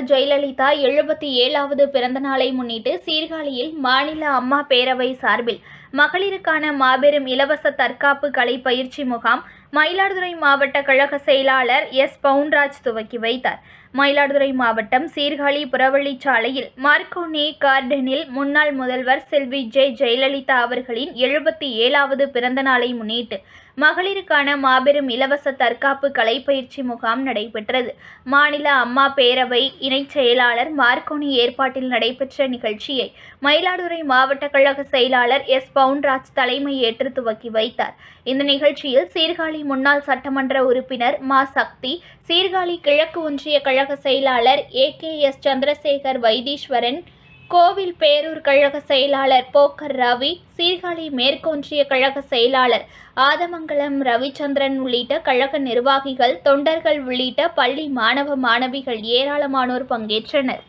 ஜெயலலிதா 77வது பிறந்த நாளை முன்னிட்டு சீர்காழியில் மாநில அம்மா பேரவை சார்பில் மகளிருக்கான மாபெரும் இலவச தற்காப்பு கலை பயிற்சி முகாம் மயிலாடுதுறை மாவட்ட கழக செயலாளர் எஸ். பவுன்ராஜ் துவக்கி வைத்தார். மயிலாடுதுறை மாவட்டம் சீர்காழி புறவழிச்சாலையில் மார்க்கோனி கார்டனில் முன்னாள் முதல்வர் செல்வி ஜெயலலிதா அவர்களின் 77வது பிறந்த நாளை முன்னிட்டு மகளிருக்கான மாபெரும் இலவச தற்காப்பு கலை பயிற்சி முகாம் நடைபெற்றது. மாநில அம்மா பேரவை இணைச் செயலாளர் மார்க்கோனி ஏற்பாட்டில் நடைபெற்ற நிகழ்ச்சியை மயிலாடுதுறை மாவட்ட கழக செயலாளர் எஸ். பவுன்ராஜ் தலைமை ஏற்று துவக்கி வைத்தார். இந்த நிகழ்ச்சியில் சீர்காழி முன்னாள் சட்டமன்ற உறுப்பினர் மா. சக்தி, சீர்காழி கிழக்கு ஒன்றிய கழக செயலாளர் AKS சந்திரசேகர் வைத்தீஸ்வரன், கோவில் பேரூர் கழக செயலாளர் போக்கர் ரவி, சீர்காழி மேற்கொன்றிய கழக செயலாளர் ஆதமங்கலம் ரவிச்சந்திரன் உள்ளிட்ட கழக நிர்வாகிகள், தொண்டர்கள் உள்ளிட்ட பள்ளி மாணவ மாணவிகள் ஏராளமானோர் பங்கேற்றனர்.